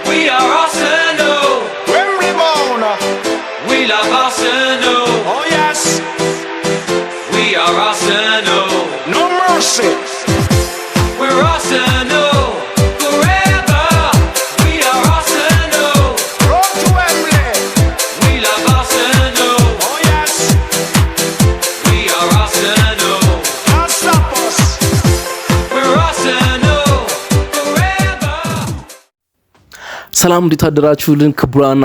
We are Arsenal. Wembley bound. We love Arsenal. Oh yes. We are Arsenal. No mercy. We're Arsenal forever. We are Arsenal. Road to Wembley. We love Arsenal. Oh yes. We are Arsenal. Can't stop us. We're Arsenal forever. ሰላም እንዴት አደራችሁልን? ክቡራን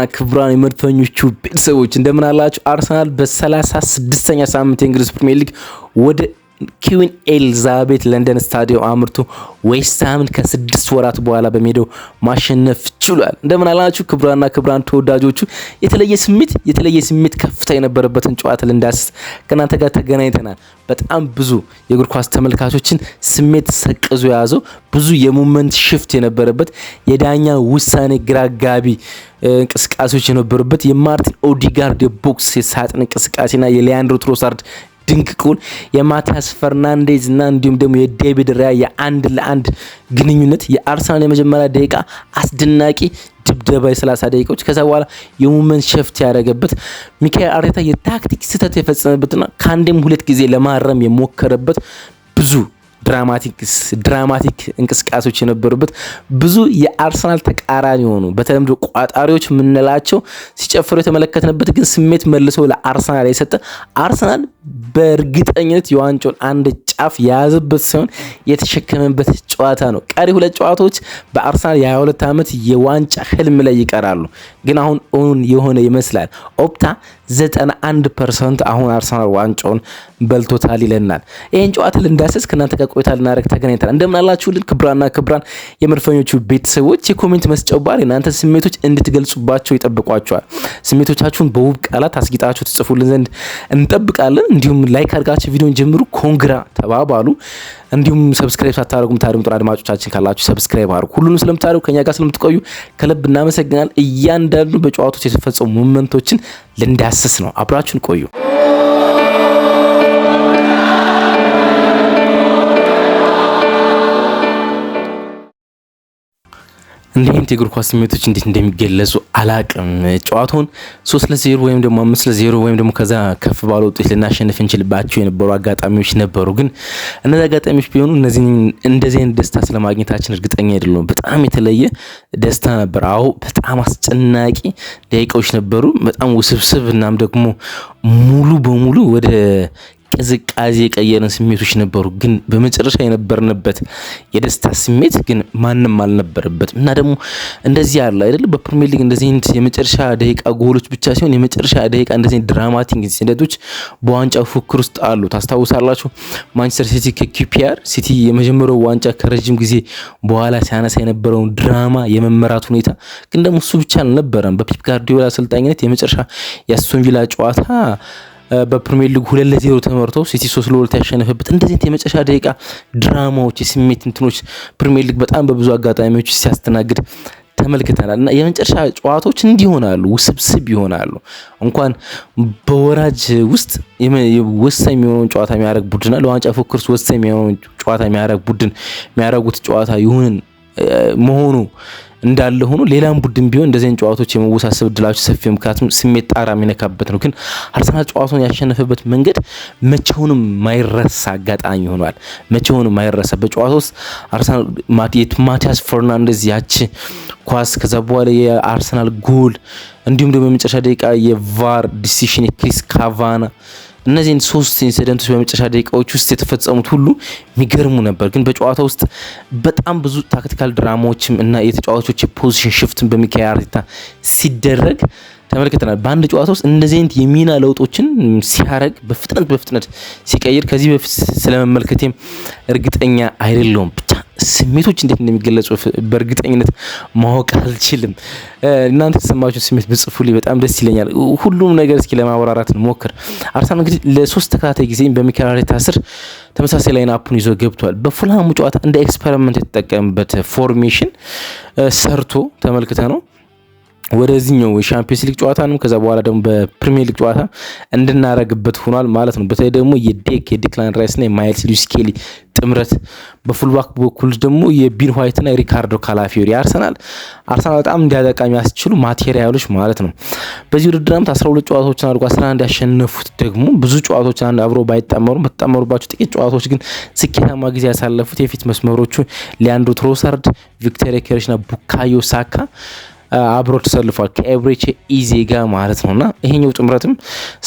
የመድፈኞቹ ቤተሰቦች እንደምን አላችሁ? አርሰናል በ36ኛ ሳምንት የእንግሊዝ ፕሪሚየር ሊግ ወደ ኪዊን ኤልዛቤት ለንደን ስታዲየም አምርቶ ዌስትሃምን ከ6 ወራት በኋላ በሜዳው ማሸነፍ ችሏል። እንደምን አላችሁ? ክቡራን ተወዳጆቹ የተለየ ስሜት ከፍታ የነበረበትን ጨዋታ ልንዳስስ ከናንተ ጋር ተገናኝተናል። በጣም ብዙ የእግር ኳስ ተመልካቾችን ስሜት ሰቅዞ የያዘው ብዙ የሞመንት ሽፍት የነበረበት የዳኛ ውሳኔ ግራጋቢ እንቅስቃሴዎች የነበሩበት የማርቲን ኦዲጋርድ የቦክስ የሳጥን እንቅስቃሴና የሊያንድሮ ትሮሳርድ ድንቅ ጎል የማቲያስ ፈርናንዴዝ እና እንዲሁም ደግሞ የዴቪድ ራያ የአንድ ለአንድ ግንኙነት የአርሰናል የመጀመሪያ ደቂቃ አስደናቂ ድብደባ የ30 ደቂቃዎች ከዛ በኋላ የሞመንት ሽፍት ያደረገበት ሚካኤል አርቴታ የታክቲክ ስህተት የፈጸመበትና ከአንድም ሁለት ጊዜ ለማረም የሞከረበት ብዙ ድራማቲክ እንቅስቃሴዎች የነበሩበት ብዙ የአርሰናል ተቃራኒ ሆኑ በተለምዶ ቋጣሪዎች የምንላቸው ሲጨፍሩ የተመለከትንበት ግን ስሜት መልሰው ለአርሰናል የሰጠ አርሰናል በእርግጠኝነት የዋንጫውን አንድ ጫፍ የያዘበት ሳይሆን የተሸከመበት ጨዋታ ነው። ቀሪ ሁለት ጨዋታዎች በአርሰናል የ22 ዓመት የዋንጫ ህልም ላይ ይቀራሉ። ግን አሁን ኦን የሆነ ይመስላል። ኦፕታ 91% አሁን አርሰናል ዋንጫውን በልቶታል ይለናል። ይሄን ጨዋታ ልንዳስስ ከናንተ ጋር ቆይታ ልናደርግ ተገናኝተናል። እንደምን አላችሁልን? ክቡራን የመድፈኞቹ ቤተሰቦች የኮሜንት መስጫው ባር እናንተ ስሜቶች እንድትገልጹባቸው ይጠብቋቸዋል። ስሜቶቻችሁን በውብ ቃላት አስጊጣችሁ ትጽፉልን ዘንድ እንጠብቃለን። እንዲሁም ላይክ አድርጋችሁ ቪዲዮን ጀምሩ፣ ኮንግራ ተባባሉ። እንዲሁም ሰብስክራይብ ሳታደርጉም ታድምጡ አድማጮቻችን ካላችሁ ሰብስክራይብ አድርጉ። ሁሉንም ስለምታደርጉ ከኛ ጋር ስለምትቆዩ ከልብ እናመሰግናለን። እያንዳንዱ በጨዋታዎች የተፈጸሙ ሞመንቶችን ልንዳስስ ነው። አብራችሁን ቆዩ። እንዲህ የእግር ኳስ ስሜቶች እንዴት እንደሚገለጹ አላቅም። ጨዋታውን 3-0 ወይም ደግሞ 5-0 ወይም ደግሞ ከዛ ከፍ ባለ ውጤት ልናሸንፍ እንችልባቸው የነበሩ አጋጣሚዎች ነበሩ። ግን እነዚህ አጋጣሚዎች ቢሆኑ እንደዚህ አይነት ደስታ ስለማግኘታችን እርግጠኛ አይደለም። በጣም የተለየ ደስታ ነበር። አዎ በጣም አስጨናቂ ደቂቃዎች ነበሩ። በጣም ውስብስብ እናም ደግሞ ሙሉ በሙሉ ወደ ቅዝቃዜ የቀየረን ስሜቶች ነበሩ። ግን በመጨረሻ የነበርንበት የደስታ ስሜት ግን ማንም አልነበረበትም እና ደግሞ እንደዚህ ያለ አይደል በፕሪሚየር ሊግ እንደዚህ አይነት የመጨረሻ ደቂቃ ጎሎች ብቻ ሲሆን የመጨረሻ ደቂቃ እንደዚህ ድራማቲክ ኢንሲደንቶች በዋንጫ ፉክክር ውስጥ አሉ። ታስታውሳላችሁ ማንቸስተር ሲቲ ከQPR ሲቲ የመጀመሪያው ዋንጫ ከረጅም ጊዜ በኋላ ሲያነሳ የነበረውን ድራማ የመመራት ሁኔታ ግን ደግሞ እሱ ብቻ አልነበረም። በፔፕ ጋርዲዮላ አሰልጣኝነት የመጨረሻ የአስቶን ቪላ ጨዋታ በፕሪሚየር ሊግ 2-0 ተመርቶ ሲቲ 3-2 ያሸነፈበት እንደዚህ የመጨረሻ ደቂቃ ድራማዎች የስሜት እንትኖች ፕሪሚየር ሊግ በጣም በብዙ አጋጣሚዎች ሲያስተናግድ ተመልክተናል እና የመጨረሻ ጨዋታዎች እንዲሆናሉ ውስብስብ ይሆናሉ። እንኳን በወራጅ ውስጥ ወሳኝ የሚሆነውን ጨዋታ የሚያደርግ ቡድን ለዋንጫ ፉክክር ውስጥ ወሳኝ የሚሆነውን ጨዋታ የሚያደርግ ቡድን የሚያደርጉት ጨዋታ ይሁን መሆኑ እንዳለ ሆኖ ሌላም ቡድን ቢሆን እንደዚህ ጨዋታዎች የመወሳሰብ እድላቸው ሰፊ ምክንያቱም ስሜት ጣራ የሚነካበት ነው። ግን አርሰናል ጨዋታውን ያሸነፈበት መንገድ መቼውንም ማይረሳ አጋጣሚ ሆኗል። መቼውንም ማይረሳ በጨዋታው ውስጥ አርሰናል ማቲያስ ፈርናንዴዝ ያቺ ኳስ ከዛ በኋላ የአርሰናል ጎል እንዲሁም ደግሞ የመጨረሻ ደቂቃ የቫር ዲሲሽን የክሪስ ካቫና እነዚህን ሶስት ኢንሲደንቶች በመጨረሻ ደቂቃዎች ውስጥ የተፈጸሙት ሁሉ የሚገርሙ ነበር። ግን በጨዋታ ውስጥ በጣም ብዙ ታክቲካል ድራማዎችም እና የተጫዋቾች የፖዚሽን ሽፍትን በሚካኤል አርቴታ ሲደረግ ተመልክተናል። በአንድ ጨዋታ ውስጥ እንደዚህ አይነት የሚና ለውጦችን ሲያረግ በፍጥነት ሲቀይር ከዚህ በፊት ስለመመልከቴም እርግጠኛ አይደለሁም። ብቻ ስሜቶች እንዴት እንደሚገለጹ በእርግጠኝነት ማወቅ አልችልም። እናንተ ተሰማችሁ ስሜት ብጽፉልኝ በጣም ደስ ይለኛል። ሁሉም ነገር እስኪ ለማብራራት እንሞክር። አርሰናል እንግዲህ ለ3 ተከታታይ ጊዜ በሚካኤል አርቴታ ስር ተመሳሳይ ላይን አፑን ይዞ ገብቷል። በፉልሃሙ ጨዋታ እንደ ኤክስፐሪመንት የተጠቀመበት ፎርሜሽን ሰርቶ ተመልክተ ነው ወደዚህኛው የሻምፒዮንስ ሊግ ጨዋታ ነው ከዛ በኋላ ደግሞ በፕሪሚየር ሊግ ጨዋታ እንድናረግበት ሆኗል ማለት ነው። በተለይ ደግሞ የዲክላን ራይስ እና የማይልስ ሉዊስ ስኬሊ ጥምረት በፉልባክ በኩል ደግሞ የቢን ዋይት እና ሪካርዶ ካላፊዮሪ አርሰናል በጣም እንዲያጠቃ የሚያስችሉ ማቴሪያሎች ማለት ነው። በዚህ ውድድር ዓመት 12 ጨዋታዎችን አድርጎ 11 ያሸነፉት ደግሞ ብዙ ጨዋታዎችን አብሮ በተጣመሩባቸው ጥቂት ጨዋታዎች ግን ስኬታማ ጊዜ ያሳለፉት የፊት መስመሮቹ ሊያንድሮ ትሮሳርድ፣ ቪክቶር ዮኬሬሽ እና ቡካዮ ሳካ አብሮ ተሰልፏል ከኤብሬቺ ኢዜ ጋር ማለት ነውና ይሄኛው ጥምረትም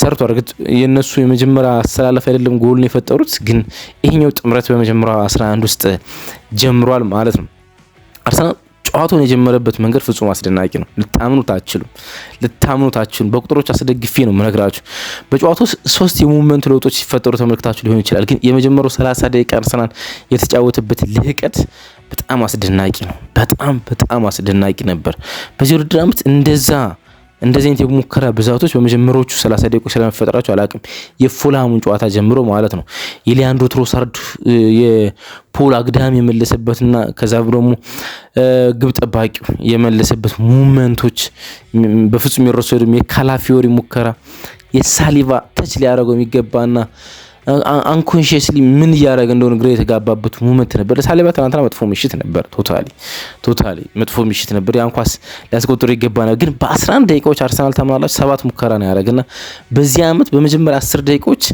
ሰርቷል። እርግጥ የነሱ የመጀመሪያ አሰላለፍ አይደለም ጎል ነው የፈጠሩት፣ ግን ይሄኛው ጥምረት በመጀመሪያው 11 ውስጥ ጀምሯል ማለት ነው። አርሰናል ጨዋታውን የጀመረበት መንገድ ፍጹም አስደናቂ ነው። ልታምኑት አትችሉም። በቁጥሮች አስደግፌ ነው የምነግራችሁ። በጨዋታው 3 የሙቭመንት ለውጦች ሲፈጠሩ ተመልክታችሁ ሊሆን ይችላል፣ ግን የመጀመሪያው 30 ደቂቃ አርሰናል የተጫወተበት ልህቀት በጣም አስደናቂ ነው። በጣም አስደናቂ ነበር። በዚህ ውድድር ዓመት እንደዚህ አይነት የሙከራ ብዛቶች በመጀመሪያዎቹ 30 ደቂቃዎች ስለመፈጠራቸው አላቅም። የፉልሃሙን ጨዋታ ጀምሮ ማለት ነው የሊያንድሮ ትሮሳርድ የፖል አግዳሚ የመለሰበትና ከዛ ደግሞ ግብ ጠባቂው የመለሰበት ሙቭመንቶች በፍጹም ይረሳሉ። የካላፊዮሪ ሙከራ የሳሊቫ ተች ሊያደርገው የሚገባና አንኮንሺየስሊ ምን እያደረገ እንደሆነ ግራ የተጋባበት ሞመንት ነበር። ሳሊባ ትናንትና መጥፎ ምሽት ነበር። ቶታሊ መጥፎ ምሽት ነበር። ያን ኳስ ሊያስቆጥሩ ይገባ ነበር፣ ግን በ11 ደቂቃዎች አርሰናል ተማላላችሁ 7 ሙከራ ነው ያደረገና በዚህ ዓመት በመጀመሪያ 10 ደቂቃዎች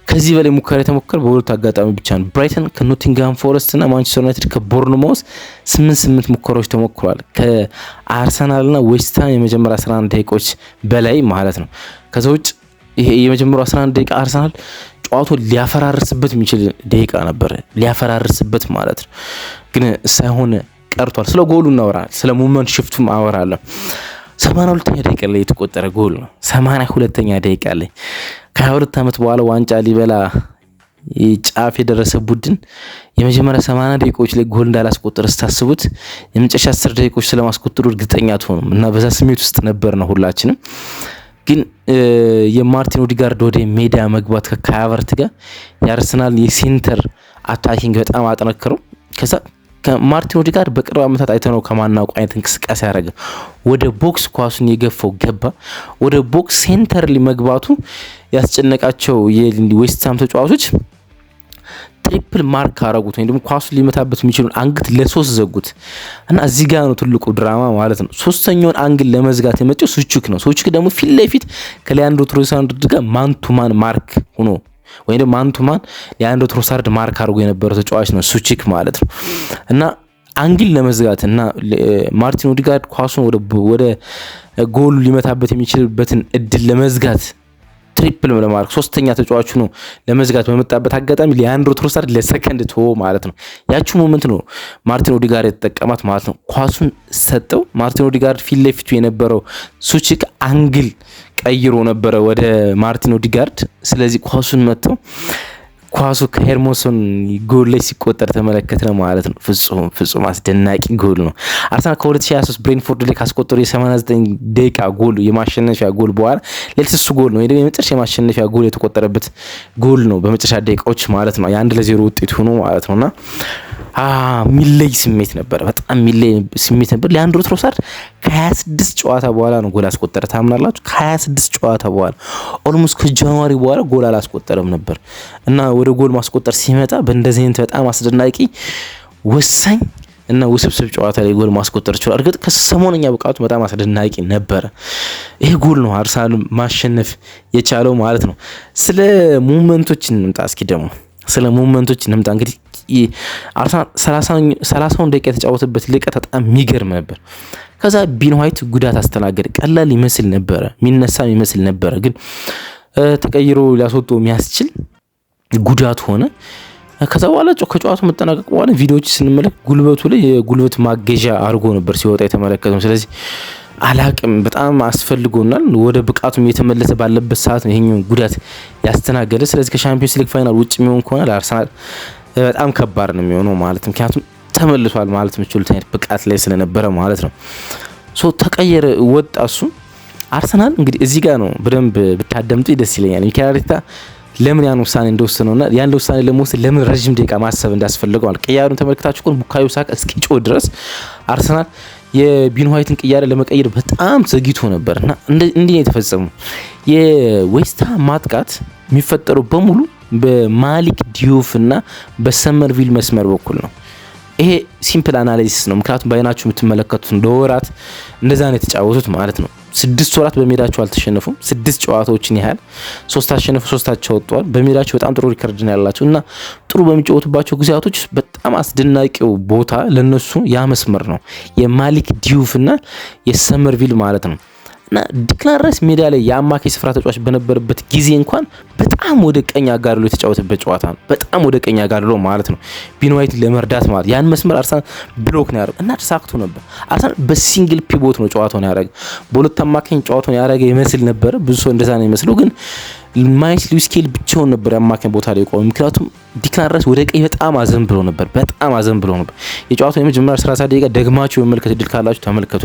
ከዚህ በላይ ሙከራ የተሞከረ በሁለት አጋጣሚ ብቻ ነው። ብራይተን ከኖቲንግሃም ፎረስት እና ማንቸስተር ዩናይትድ ከቦርንማውዝ 8 ሙከራዎች ተሞክሯል። ከአርሰናልና ዌስትሃም የመጀመሪያ 11 ደቂቃዎች በላይ ማለት ነው። ከዛ ውጭ ይሄ የመጀመሪያው 11 ደቂቃ አርሰናል ጨዋታው ሊያፈራርስበት የሚችል ደቂቃ ነበር። ሊያፈራርስበት ማለት ነው፣ ግን ሳይሆን ቀርቷል። ስለ ጎሉ እናወራለን፣ ስለ ሙቭመንት ሽፍቱም አወራለሁ። 82ኛ ደቂቃ ላይ የተቆጠረ ጎል ነው። 82ኛ ደቂቃ ላይ ከ22 ዓመት በኋላ ዋንጫ ሊበላ ጫፍ የደረሰ ቡድን የመጀመሪያ 80 ደቂቃዎች ላይ ጎል እንዳላስቆጠረ ስታስቡት የመጨረሻ 10 ደቂቃዎች ስለማስቆጠሩ እርግጠኛ አትሆኑም እና በዛ ስሜት ውስጥ ነበር ነው ሁላችንም። ግን የማርቲን ኦዲጋርድ ወደ ሜዳ መግባት ከካይ ሃቨርትዝ ጋር የአርሰናል የሴንተር አታኪንግ በጣም አጠነከረው። ከዛ ከማርቲን ኦዲጋርድ በቅርብ ዓመታት አይተነው ከማናውቀው አይነት እንቅስቃሴ ያደረገ ወደ ቦክስ ኳሱን የገፋው ገባ። ወደ ቦክስ ሴንተር ሊመግባቱ ያስጨነቃቸው የዌስትሃም ተጫዋቾች ትሪፕል ማርክ አረጉት፣ ወይም ደግሞ ኳሱን ሊመታበት የሚችሉን አንግት ለ3 ዘጉት እና እዚህ ጋር ነው ትልቁ ድራማ ማለት ነው። ሶስተኛውን አንግል ለመዝጋት የመጣው ሱቹክ ነው። ሱቹክ ደግሞ ፊት ለፊት ከሊያንድሮ ትሮሳርድ ጋር ማንቱማን ማርክ ሆኖ ወይም ደግሞ ማንቱማን ሊያንድሮ ትሮሳርድ ማርክ አድርጎ የነበረው ተጫዋች ነው ሱቹክ ማለት ነው እና አንግል ለመዝጋት እና ማርቲን ኦዲጋርድ ኳሱን ወደ ጎሉ ሊመታበት የሚችልበትን እድል ለመዝጋት ትሪፕል ለማርክ ሶስተኛ ተጫዋቹ ነው ለመዝጋት በመጣበት አጋጣሚ ሊያንድሮ ትሮሳርድ ለሰከንድ ቶ ማለት ነው ያቺ ሞመንት ነው ማርቲን ኦዲጋርድ የተጠቀማት ማለት ነው። ኳሱን ሰጠው። ማርቲን ኦዲጋርድ ፊት ለፊቱ የነበረው ሱቺክ አንግል ቀይሮ ነበረ ወደ ማርቲን ኦዲጋርድ። ስለዚህ ኳሱን መተው ኳሱ ከሄርሞሶን ጎል ላይ ሲቆጠር ተመለከተ ማለት ነው። ፍጹም አስደናቂ ጎል ነው። አርሰናል ከ2023 ብሬንፎርድ ላይ ካስቆጠሩ የ89 ደቂቃ ጎል የማሸነፊያ ጎል በኋላ ሌልስ ጎል ነው የመጨረሻ የማሸነፊያ ጎል የተቆጠረበት ጎል ነው በመጨረሻ ደቂቃዎች ማለት ነው። የ1-0 ውጤት ሆኖ ማለት ነውና ሚለይ ስሜት ነበር። በጣም ሚለይ ስሜት ነበር። ሊያንድሮ ትሮሳርድ ከ26 ጨዋታ በኋላ ነው ጎል አስቆጠረ። ታምናላችሁ? ከ26 ጨዋታ በኋላ ኦልሞስት ከጃንዋሪ በኋላ ጎል አላስቆጠረም ነበር እና ወደ ጎል ማስቆጠር ሲመጣ በእንደዚህ አይነት በጣም አስደናቂ ወሳኝ እና ውስብስብ ጨዋታ ላይ ጎል ማስቆጠር ይችላል። እርግጥ ከሰሞነኛ ብቃቱ በጣም አስደናቂ ነበረ። ይሄ ጎል ነው አርሰናል ማሸነፍ የቻለው ማለት ነው። ስለ ሙቭመንቶች እንምጣ እስኪ ደግሞ ስለ ሙቭመንቶች እንምጣ። እንግዲህ አርሰናል 30 ደቂቃ የተጫወተበት ልቀት በጣም የሚገርም ነበር። ከዛ ቢን ዋይት ጉዳት አስተናገደ። ቀላል ይመስል ነበረ፣ የሚነሳም ይመስል ነበረ፣ ግን ተቀይሮ ሊያስወጣው የሚያስችል ጉዳት ሆነ። ከዛ በኋላ ከጨዋታው መጠናቀቅ በኋላ ቪዲዮዎች ስንመለከት ጉልበቱ ላይ የጉልበት ማገዣ አድርጎ ነበር ሲወጣ የተመለከተው። ስለዚህ አላቅም በጣም አስፈልጎናል። ወደ ብቃቱም የተመለሰ ባለበት ሰዓት ነው ይሄኛው ጉዳት ያስተናገደ። ስለዚህ ከሻምፒዮንስ ሊግ ፋይናል ውጭ የሚሆን ከሆነ ለአርሰናል በጣም ከባድ ነው የሚሆነው ማለት ነው። ምክንያቱም ተመልሷል ማለት የምችሉት አይነት ብቃት ላይ ስለነበረ ማለት ነው። ተቀየረ፣ ወጣ እሱ። አርሰናል እንግዲህ እዚህ ጋር ነው በደንብ ብታደምጡ ደስ ይለኛል። ሚኬል አርቴታ ለምን ያን ውሳኔ እንደወሰነውና ያን ውሳኔ ለመወሰን ለምን ረጅም ደቂቃ ማሰብ እንዳስፈልገው ማለት ቀያሩን ተመልክታችሁ ቡካዮ ሳካ እስኪጮህ ድረስ አርሰናል የቢን ዋይትን ቅያሬ ለመቀየር በጣም ዘግይቶ ነበርና እንዲህ ነው የተፈጸመው። የዌስትሃም ማጥቃት የሚፈጠረው በሙሉ በማሊክ ዲዩፍ እና በሰመርቪል መስመር በኩል ነው። ይሄ ሲምፕል አናሊሲስ ነው። ምክንያቱም በአይናችሁ የምትመለከቱት እንደወራት እንደዛ ነው የተጫወቱት ማለት ነው። 6 ወራት በሜዳቸው አልተሸነፉም። 6 ጨዋታዎችን ያህል 3 አሸነፉ፣ 3 አቻ ወጥተዋል። በሜዳቸው በጣም ጥሩ ሪከርድ ነው ያላቸው እና ጥሩ በሚጫወቱባቸው ጊዜያቶች በጣም አስደናቂው ቦታ ለነሱ ያ መስመር ነው፣ የማሊክ ዲዩፍ እና የሰመርቪል ማለት ነው። እና ዲክላን ራይስ ሜዳ ላይ የአማካይ ስፍራ ተጫዋች በነበረበት ጊዜ እንኳን በጣም ወደ ቀኝ አጋድሎ የተጫወተበት ጨዋታ ነው። በጣም ወደ ቀኝ አጋድሎ ማለት ነው፣ ቢን ዋይት ለመርዳት ማለት ያን መስመር አርሰናል ብሎክ ነው ያደረገው እና ተሳክቶ ነበር። አርሰናል በሲንግል ፒቮት ነው ጨዋታውን ያደረገ፣ በሁለት አማካኝ ጨዋታውን ያደረገ ይመስል ነበር። ብዙ ሰው እንደዛ ነው የሚመስለው፣ ግን ማይልስ ሉዊስ ስኬሊ ብቻውን ነበር የአማካኝ ቦታ ላይ ቆመ። ምክንያቱም ዲክላን ራይስ ወደ ቀኝ በጣም አዘን ብሎ ነበር። የጨዋታው የመጀመሪያ 30 ደቂቃ ደግማችሁ መመልከት እድል ካላችሁ ተመልከቱ።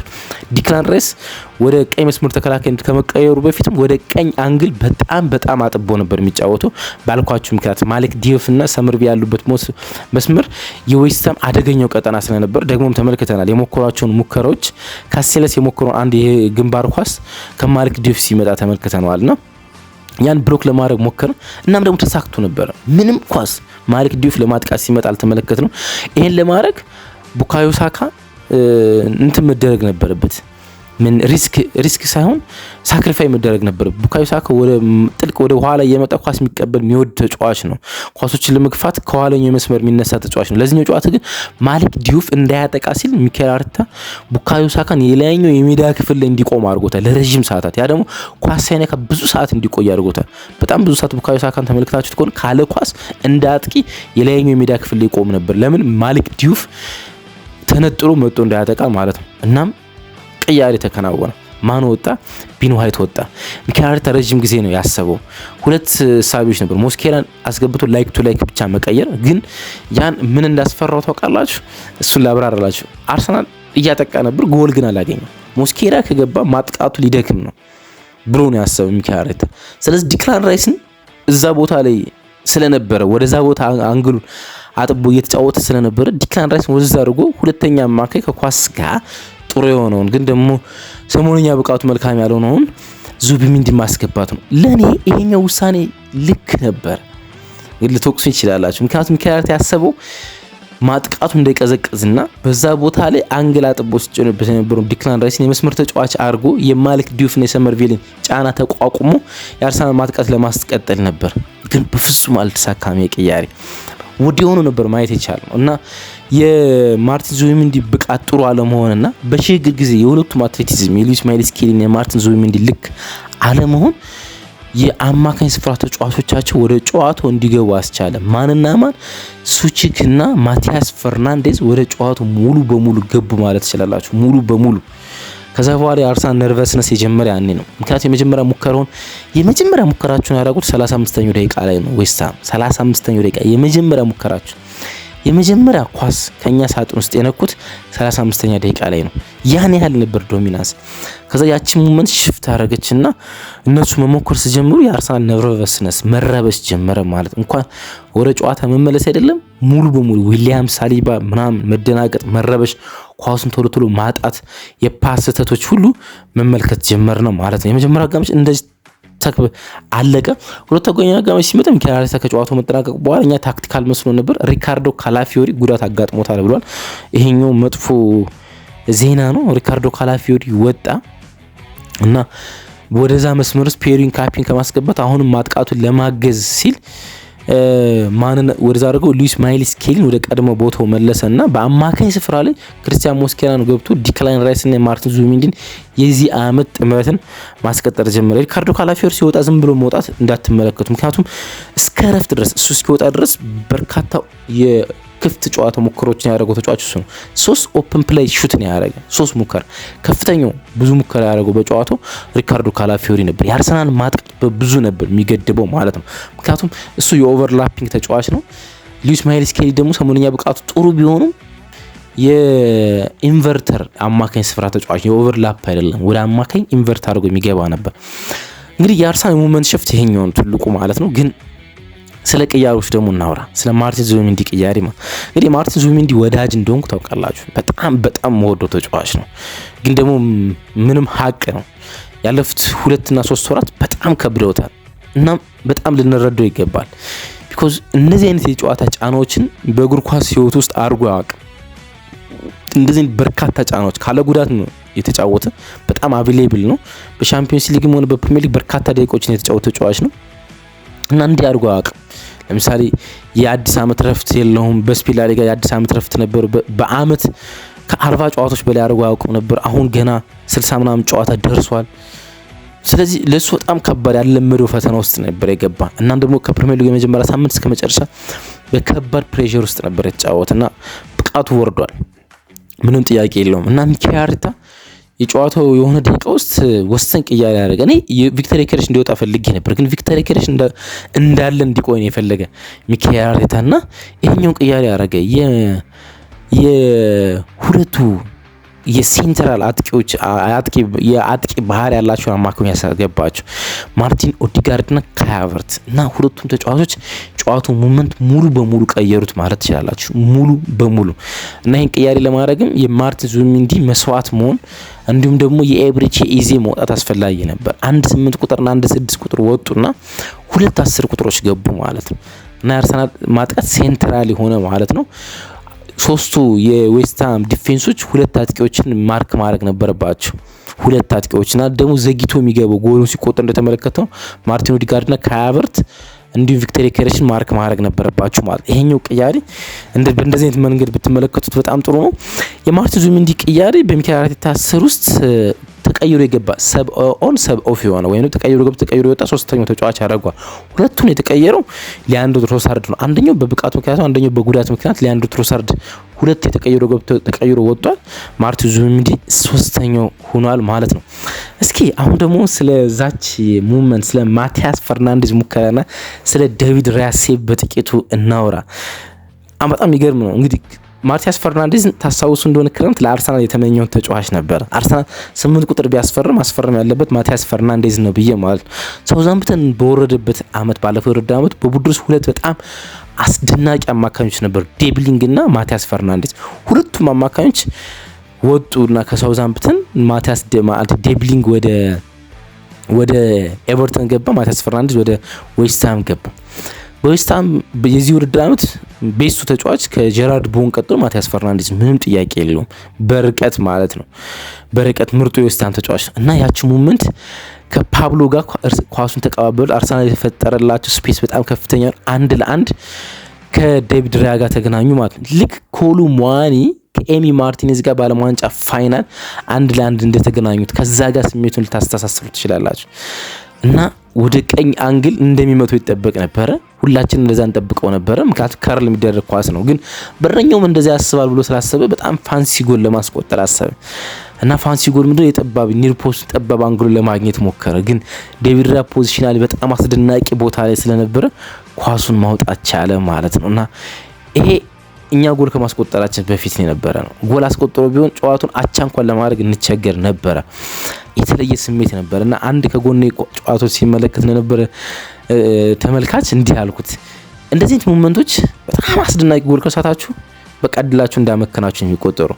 ዲክላን ራይስ ወደ ቀኝ መስመር ተከላካይነት ከመቀየሩ በፊትም ወደ ቀኝ አንግል በጣም አጥቦ ነበር የሚጫወተው። ባልኳችሁ ምክንያት ማሊክ ዲዩፍ እና ሰመርቪል ያሉበት መስመር የዌስትሃም አደገኛው ቀጠና ስለነበር ደግሞም ተመልክተናል። የሞከሯቸውን ሙከራዎች ካሴለስ የሞከረውን አንድ የግንባር ኳስ ከማሊክ ዲዩፍ ሲመጣ ተመልክተናልና ያን ብሎክ ለማድረግ ሞከረ። እናም ደግሞ ተሳክቶ ነበር። ምንም ኳስ ማሊክ ዲዩፍ ለማጥቃት ሲመጣ አልተመለከትነው። ይሄን ለማድረግ ቡካዮ ሳካ እንትን መደረግ ነበረበት። ምን ሪስክ ሳይሆን ሳክሪፋይ መደረግ ነበር። ቡካዮ ሳካ ወደ ጥልቅ ወደ ኋላ የመጣ ኳስ የሚቀበል የሚወድ ተጫዋች ነው። ኳሶችን ለመግፋት ከኋለኛው መስመር የሚነሳ ተጫዋች ነው። ለዚህኛው ጨዋታ ግን ማሊክ ዲዩፍ እንዳያጠቃ ሲል ሚኬል አርቴታ ቡካዮ ሳካን የላይኛው የሜዳ ክፍል ላይ እንዲቆም አድርጎታል ለረጅም ሰዓታት። ያ ደግሞ ኳስ ሳይነካ ብዙ ሰዓት እንዲቆይ አድርጎታል። በጣም ብዙ ሰዓት ቡካዮ ሳካን ተመልክታችሁት ከሆነ ካለ ኳስ እንደ አጥቂ የላይኛው የሜዳ ክፍል ላይ ይቆም ነበር። ለምን? ማሊክ ዲዩፍ ተነጥሎ መጥቶ እንዳያጠቃ ማለት ነው። እናም ቅያሬ ተከናወነ። ማን ወጣ? ቢን ዋይት ወጣ። ሚኬል አርቴታ ረጅም ጊዜ ነው ያሰበው። ሁለት ሳቢዎች ነበር። ሞስኬራን አስገብቶ ላይክ ቱ ላይክ ብቻ መቀየር፣ ግን ያን ምን እንዳስፈራው ታውቃላችሁ? እሱን ላብራራላችሁ። አርሰናል እያጠቃ ነበር፣ ጎል ግን አላገኘም። ሞስኬራ ከገባ ማጥቃቱ ሊደክም ነው ብሎ ነው ያሰበው ሚኬል አርቴታ። ስለዚህ ዲክላን ራይስን እዛ ቦታ ላይ ስለነበረ ወደዛ ቦታ አንግሉን አጥቦ እየተጫወተ ስለነበረ ዲክላን ራይስን ወደዛ አድርጎ ሁለተኛ አማካይ ከኳስ ጋር ጥሩ የሆነውን ግን ደግሞ ሰሞኑኛ ብቃቱ መልካም ያልሆነውን ዙቢሜንዲ ማስገባት ነው። ለኔ ይሄኛው ውሳኔ ልክ ነበር። ልትወቅሱ ይችላላችሁ። ምክንያቱም ሚኬል አርቴታ ያሰበው ማጥቃቱ እንዳይቀዘቅዝና በዛ ቦታ ላይ አንግል አጥቦ ሲጭንበት የነበረው ዲክላን ራይስን የመስመር ተጫዋች አድርጎ የማሊክ ዲዩፍና የሰመርቪልን ጫና ተቋቁሞ የአርሰናል ማጥቃት ለማስቀጠል ነበር። ግን በፍጹም አልተሳካም። የቅያሬ ወዲያውኑ ነበር ማየት የቻለው እና የማርቲን ዙቢሜንዲ ብቃት ጥሩ አለመሆንና በሽግግር ጊዜ የሁለቱም አትሌቲዝም የሉዊስ ስኬሊና የማርቲን ዙቢሜንዲ ልክ አለመሆን የአማካኝ ስፍራ ተጫዋቾቻቸው ወደ ጨዋታው እንዲገቡ አስቻለ። ማንና ማን? ሱቺክና ማቲያስ ፈርናንዴዝ ወደ ጨዋታው ሙሉ በሙሉ ገቡ ማለት ትችላላችሁ። ሙሉ በሙሉ ከዛ በኋላ የአርሰናል ነርቨስነስ የጀመረ ያኔ ነው። ምክንያቱም የመጀመሪያ ሙከራቸውን ያደረጉት 35ኛው ደቂቃ ላይ ነው። ዌስትሃም 35ኛው ደቂቃ የመጀመሪያ ኳስ ከኛ ሳጥን ውስጥ የነኩት 35ኛ ደቂቃ ላይ ነው። ያን ያህል ነበር ዶሚናንስ። ከዛ ያቺ ሞመንት ሽፍት አደረገችና እነሱ መሞከር ሲጀምሩ የአርሰናል ነርቨስነስ መረበሽ ጀመረ ማለት እንኳን ወደ ጨዋታ መመለስ አይደለም ሙሉ በሙሉ ዊሊያም ሳሊባ ምናምን መደናገጥ፣ መረበሽ፣ ኳሱን ቶሎ ማጣት፣ የፓስ ስህተቶች ሁሉ መመልከት ጀመር ነው ማለት ነው። የመጀመሪያ አጋማሽ እንደዚህ አለቀ። ሁለተኛው አጋማሽ ሲመጣ ሚኬል አርቴታ ከጨዋታው መጠናቀቅ በኋላ እኛ ታክቲካል መስሎ ነበር። ሪካርዶ ካላፊዮሪ ጉዳት አጋጥሞታል ብሏል። ይሄኛው መጥፎ ዜና ነው። ሪካርዶ ካላፊዮሪ ወጣ እና ወደዛ መስመር ውስጥ ፔሪን ካፒን ከማስገባት አሁንም ማጥቃቱን ለማገዝ ሲል ማንን ወደዛ አድርገው ሉዊስ ስኬሊን ወደ ቀድሞ ቦታው መለሰና በአማካኝ ስፍራ ላይ ክርስቲያን ሞስኬራን ገብቶ ዲክላን ራይስና ማርቲን ዙቢሜንዲን የዚህ አመት ጥምረትን ማስቀጠል ጀመረ። ሪካርዶ ካላፊዮሪ ሲወጣ ዝም ብሎ መውጣት እንዳትመለከቱ። ምክንያቱም እስከ ረፍት ድረስ እሱ እስኪወጣ ድረስ በርካታ የክፍት ጨዋታ ሙከራዎችን ያደረገው ተጫዋች እሱ ነው። 3 ኦፕን ፕሌይ ሹት ነው ያደረገ። 3 ሙከራ ከፍተኛው ብዙ ሙከራ ያደረገው በጨዋታው ሪካርዶ ካላፊዮሪ ነበር። የአርሰናል ማጥቃት በብዙ ነበር የሚገድበው ማለት ነው። ምክንያቱም እሱ የኦቨርላፒንግ ተጫዋች ነው። ሉዊስ ስኬሊ ደግሞ ሰሞኑኛ ብቃቱ ጥሩ ቢሆኑም የኢንቨርተር አማካኝ ስፍራ ተጫዋች የኦቨርላፕ አይደለም፣ ወደ አማካኝ ኢንቨርት አድርጎ የሚገባ ነበር። እንግዲህ የአርሰናል ሙቭመንት ሽፍት ይሄኛው ትልቁ ማለት ነው። ግን ስለ ቅያሮች ደግሞ እናውራ። ስለ ማርቲን ዙቢሜንዲ ቅያሪ እንግዲህ ማርቲን ዙቢሜንዲ ወዳጅ እንደሆንኩ ታውቃላችሁ። በጣም መወደው ተጫዋች ነው። ግን ደግሞ ምንም ሀቅ ነው ያለፉት 2 እና 3 ወራት በጣም ከብደውታል እና በጣም ልንረዳው ይገባል። ቢኮዝ እነዚህ አይነት የጨዋታ ጫናዎችን በእግር ኳስ ህይወት ውስጥ አድርጎ አያውቅም። እንደዚህ በርካታ ጫናዎች ካለ ጉዳት ነው የተጫወተ። በጣም አቬሌብል ነው። በሻምፒዮንስ ሊግም ሆነ በፕሪሚየር ሊግ በርካታ ደቂቃዎችን የተጫወተ ተጫዋች ነው እና እንዲህ አድርጎ አያውቅም። ለምሳሌ የአዲስ ዓመት ረፍት የለውም። በስፔን ላ ሊጋ የአዲስ ዓመት ረፍት ነበር። በአመት ከ40 ጨዋታዎች በላይ አድርጎ አያውቅም ነበር። አሁን ገና 60 ምናምን ጨዋታ ደርሷል። ስለዚህ ለሱ በጣም ከባድ ያለመደው ፈተና ውስጥ ነበር የገባ እና ደግሞ ከፕሪሚየር ሊግ የመጀመሪያ ሳምንት እስከ መጨረሻ በከባድ ፕሬሸር ውስጥ ነበር የተጫወተና ብቃቱ ወርዷል። ምንም ጥያቄ የለውም እና ሚኬል አርቴታ የጨዋታው የሆነ ደቂቃ ውስጥ ወሰን ቅያሬ ያደረገ። እኔ ቪክተር ዮኬሬሽ እንዲወጣ ፈልጌ ነበር፣ ግን ቪክተር ዮኬሬሽ እንዳለ እንዲቆይ ነው የፈለገ ሚኬል አርቴታ እና ይሄኛውን ቅያሬ ያደረገ የሁለቱ የሴንትራል አጥቂዎች የአጥቂ ባህሪ ያላቸው አማካኝ ያስገባቸው ማርቲን ኦዲጋርድና ካይ ሃቨርትዝ እና ሁለቱም ተጫዋቾች ጨዋታው ሞመንት ሙሉ በሙሉ ቀየሩት ማለት ትችላላችሁ። ሙሉ በሙሉ እና ይሄን ቅያሬ ለማድረግም የማርቲን ዙቢሜንዲ መስዋዕት መሆን እንዲሁም ደግሞ የኤብሪቼ ኢዜ መውጣት አስፈላጊ ነበር። 8 ቁጥርና 6 ቁጥር ወጡና 10 ቁጥሮች ገቡ ማለት ነው እና የአርሰናል ማጥቃት ሴንትራል ሆነ ማለት ነው። ሶስቱ የዌስትሃም ዲፌንሶች 2 አጥቂዎችን ማርክ ማድረግ ነበረባቸው። 2 አጥቂዎችና ደግሞ ዘግይቶ የሚገባው ጎሉን ሲቆጠር እንደተመለከተው ማርቲን ኦዲጋርድና ካይ ሃቨርትዝ እንዲሁም ቪክተር ዮኬሬሽን ማርክ ማድረግ ነበረባቸው ማለት። ይሄኛው ቅያሬ በእንደዚህ አይነት መንገድ ብትመለከቱት በጣም ጥሩ ነው። የማርቲን ዙቢሜንዲ ቅያሬ በሚኬል አርቴታ ስር ውስጥ ተቀይሮ የገባ ሰብ ኦን ሰብ ኦፍ የሆነ ወይንም ተቀይሮ ገብቶ ተቀይሮ የወጣ ሶስተኛው ተጫዋች ያደርጓል። ሁለቱን የተቀየረው ሊያንድሮ ትሮሳርድ ነው። አንደኛው በብቃት ምክንያት ነው፣ አንደኛው በጉዳት ምክንያት ሊያንድሮ ትሮሳርድ ሁለት የተቀይሮ ገብቶ ተቀይሮ ወጥቷል። ማርቲን ዙቢሜንዲ ሶስተኛው ሆኗል ማለት ነው። እስኪ አሁን ደግሞ ስለ ዛች ሙቭመንት ስለ ማቲያስ ፈርናንዴዝ ሙከራና ስለ ዴቪድ ራያ ሴቭ በጥቂቱ እናውራ። በጣም ይገርም ነው እንግዲህ ማቲያስ ፈርናንዴዝ ታስታውሱ እንደሆነ ክረምት ለአርሰናል የተመኘው ተጫዋች ነበር። አርሰናል 8 ቁጥር ቢያስፈርም ያለበት ማቲያስ ፈርናንዴዝ ነው ብዬ ማለት ነው። ሳውዛምፕተን በወረደበት አመት ባለፈው የወረደ አመት በቡድን ውስጥ 2 በጣም አስደናቂ አማካኞች ነበሩ፣ ዴብሊንግ እና ማቲያስ ፈርናንዴዝ። ሁለቱም አማካኞች ወጡና ከሳውዛምፕተን ማቲያስ ዴብሊንግ ወደ ኤቨርተን ገባ፣ ማቲያስ ፈርናንዴዝ ወደ ዌስትሃም ገባ። በዌስትሃም የዚህ ውድድር አመት ቤስቱ ተጫዋች ከጀራርድ ቦወን ቀጥሎ ማቲያስ ፈርናንዴዝ ምንም ጥያቄ የለውም፣ በርቀት ማለት ነው። በርቀት ምርጡ የዌስትሃም ተጫዋች እና ያቺ ሙቭመንት ከፓብሎ ጋር ኳሱን ተቀባበሉ። አርሰናል የተፈጠረላቸው ስፔስ በጣም ከፍተኛ ነው። 1-1 ከዴቪድ ራያ ጋር ተገናኙ ማለት ነው። ልክ ኮሉ ሙዋኒ ከኤሚ ማርቲኔዝ ጋር ባለም ዋንጫ ፋይናል 1-1 እንደተገናኙት ከዛ ጋር ስሜቱን ልታስተሳስሩ ትችላላችሁ። እና ወደ ቀኝ አንግል እንደሚመቱ ይጠበቅ ነበረ። ሁላችንም እንደዛ እንጠብቀው ነበረ፣ ምክንያቱም ካርል የሚደረግ ኳስ ነው። ግን በረኛውም እንደዛ ያስባል ብሎ ስላሰበ በጣም ፋንሲ ጎል ለማስቆጠር አሰበ እና ፋንሲ ጎል ምንድነው የጠባብ ኒር ፖስት ጠባብ አንግሉ ለማግኘት ሞከረ። ግን ዴቪድ ራያ ፖዚሽናሊ በጣም አስደናቂ ቦታ ላይ ስለነበረ ኳሱን ማውጣት ቻለ ማለት ነው። እና ይሄ እኛ ጎል ከማስቆጠራችን በፊት ነው የነበረ ነው። ጎል አስቆጥሮ ቢሆን ጨዋታውን አቻ እንኳን ለማድረግ እንቸገር ነበረ። የተለየ ስሜት ነበር እና አንድ ከጎኔ ጨዋታው ሲመለከት ነበር ተመልካች እንዲህ አልኩት፣ እንደዚህ አይነት ሞመንቶች በጣም አስደናቂ ጎል ከሳታችሁ በቃ እድላችሁ እንዳመከናችሁ የሚቆጠሩ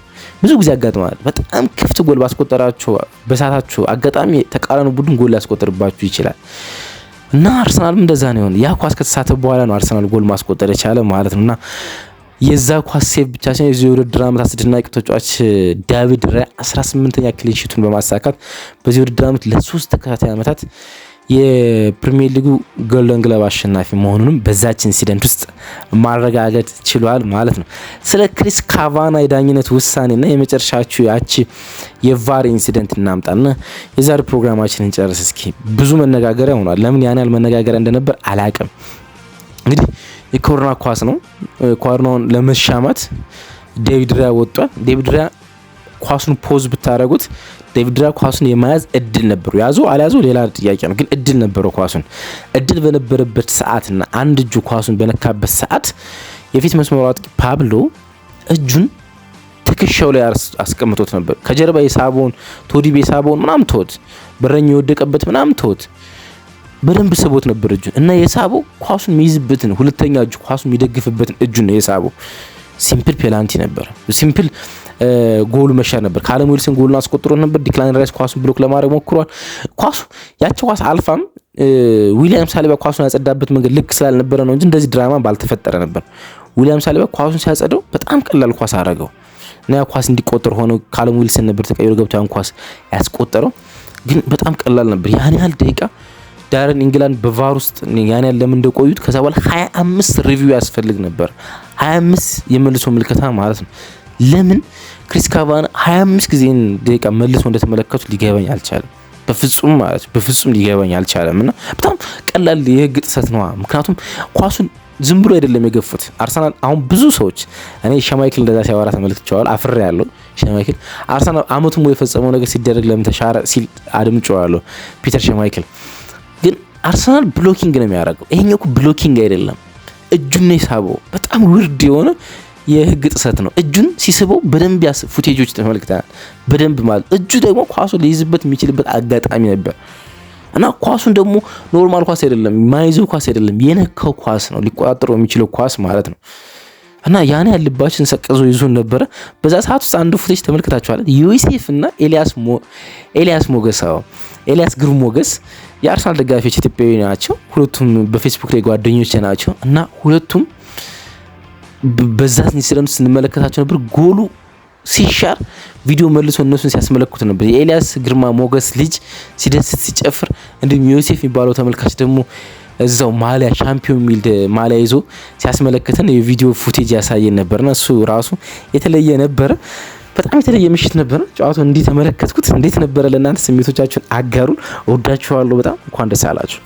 ብዙ ጊዜ ያጋጥማል። በጣም ክፍት ጎል ባስቆጠራችሁ በሳታችሁ አጋጣሚ ተቃራኒ ቡድን ጎል ሊያስቆጥርባችሁ ይችላል። እና አርሰናልም እንደዛ ነው የሆነ። ያ ኳስ ከተሳተ በኋላ ነው አርሰናል ጎል ማስቆጠር የቻለ ማለት ነውና የዛ ኳስ ሴቭ ብቻ ሳይሆን የዚህ ውድድር ዓመት አስደናቂ ተጫዋች ዴቪድ ራያ 18ኛ ክሊን ሺቱን በማሳካት በዚህ ውድድር ዓመት ለ3 ተከታታይ ዓመታት የፕሪሚየር ሊጉ ጎልደን ግሎቭ አሸናፊ መሆኑንም በዛች ኢንሲደንት ውስጥ ማረጋገጥ ችሏል ማለት ነው። ስለ ክሪስ ካቫና የዳኝነት ውሳኔና የመጨረሻችሁ ያቺ የቫር ኢንሲደንት እናምጣና የዛሬ ፕሮግራማችንን እንጨርስ። እስኪ ብዙ መነጋገሪያ ሆኗል። ለምን ያን ያህል መነጋገሪያ እንደነበር አላቅም። እንግዲህ የኮርና ኳስ ነው። ኮርናውን ለመሻማት ዴቪድ ራያ ወጥቷል። ዴቪድ ራያ ኳሱን ፖዝ ብታረጉት ዴቪድ ራያ ኳሱን የማያዝ እድል ነበረው። ያዞ አልያዞ ሌላ ጥያቄ ነው፣ ግን እድል ነበረው። ኳሱን እድል በነበረበት ሰዓትና አንድ እጁ ኳሱን በነካበት ሰዓት የፊት መስመሩ አጥቂ ፓብሎ እጁን ትከሻው ላይ አስቀምጦት ነበር። ከጀርባ የሳበውን ቶዲቤ የሳበውን ምናምን ተወት፣ በረኛው የወደቀበት ምናምን ተወት። በደንብ ስቦት ነበር እጁን እና የሳበው ኳሱን የሚይዝበትን ሁለተኛ እጁ ኳሱን የሚደግፍበትን እጁን ነው የሳበው። ሲምፕል ፔናልቲ ነበር። ሲምፕል ጎሉ መሻር ነበር። ካለም ዊልሰን ጎሉን አስቆጥሮ ነበር። ዲክላን ራይስ ኳሱን ብሎክ ለማድረግ ሞክሯል። ኳሱ ያቸው ኳስ አልፋም ዊሊያም ሳሊባ ኳሱን ያጸዳበት መንገድ ልክ ስላልነበረ ነው እንጂ እንደዚህ ድራማ ባልተፈጠረ ነበር። ዊሊያም ሳሊባ ኳሱን ሲያጸደው በጣም ቀላል ኳስ አደረገው እና ያ ኳስ እንዲቆጠር ሆኖ ካለም ዊልሰን ነበር ተቀይሮ ገብቶ ያን ኳስ ያስቆጠረው። ግን በጣም ቀላል ነበር። ያን ያህል ደቂቃ ዳረን ኢንግላንድ በቫር ውስጥ ያን ያህል ለምን እንደቆዩት ከዛ በኋላ 25 ሪቪው ያስፈልግ ነበር። 25 የመልሶ ምልከታ ማለት ነው። ለምን ክሪስ ካቫና 25 ጊዜ ደቂቃ መልሶ እንደተመለከቱ ሊገባኝ አልቻለም። በፍጹም ማለት በፍጹም ሊገባኝ አልቻለም። እና በጣም ቀላል የህግ ጥሰት ነው። ምክንያቱም ኳሱን ዝም ብሎ አይደለም የገፉት። አርሰናል አሁን ብዙ ሰዎች እኔ ሸማይክል እንደዛ ሲያወራ ተመልክቻለሁ። አፍሬ ያለው ሸማይክል አርሰናል አመቱን ሙሉ የፈጸመው ነገር ሲደረግ ለምን ተሻረ ሲል አድምጬዋለሁ ፒተር ሸማይክል። ግን አርሰናል ብሎኪንግ ነው የሚያደርገው። ይሄኛው እኮ ብሎኪንግ አይደለም፣ እጁን ነው የሳበው። በጣም ውርድ የሆነ የህግ ጥሰት ነው። እጁን ሲስበው በደንብ ፉቴጆች ተመልክተናል። በደንብ ማለት እጁ ደግሞ ኳሱን ሊይዝበት የሚችልበት አጋጣሚ ነበር እና ኳሱን ደግሞ ኖርማል ኳስ አይደለም፣ ማይዘው ኳስ አይደለም፣ የነካው ኳስ ነው፣ ሊቆጣጠረው የሚችለው ኳስ ማለት ነው። እና ያን ያልባችን ሰቀዞ ይዞን ነበረ። በዛ ሰዓት ውስጥ አንዱ ፉቴጅ ተመልክታችኋል። ዮሴፍ እና ኤልያስ ግሩም ሞገስ የአርሰናል ደጋፊዎች ኢትዮጵያዊ ናቸው። ሁለቱም በፌስቡክ ላይ ጓደኞች ናቸው እና ሁለቱም በዛ ኢንሲደንት ስንመለከታቸው ነበር። ጎሉ ሲሻር ቪዲዮ መልሶ እነሱን ሲያስመለክቱ ነበር። የኤልያስ ግርማ ሞገስ ልጅ ሲደስት ሲጨፍር፣ እንዲሁም ዮሴፍ የሚባለው ተመልካች ደግሞ እዛው ማሊያ ሻምፒዮን ሚል ማሊያ ይዞ ሲያስመለክተን የቪዲዮ ፉቴጅ ያሳየን ነበርና እሱ ራሱ የተለየ ነበረ። በጣም የተለየ ምሽት ነበረ። ጨዋታውን እንዲህ ተመለከትኩት። እንዴት ነበረ? ለእናንተ ስሜቶቻችሁን አጋሩን። እወዳችኋለሁ በጣም። እንኳን ደስ አላችሁ።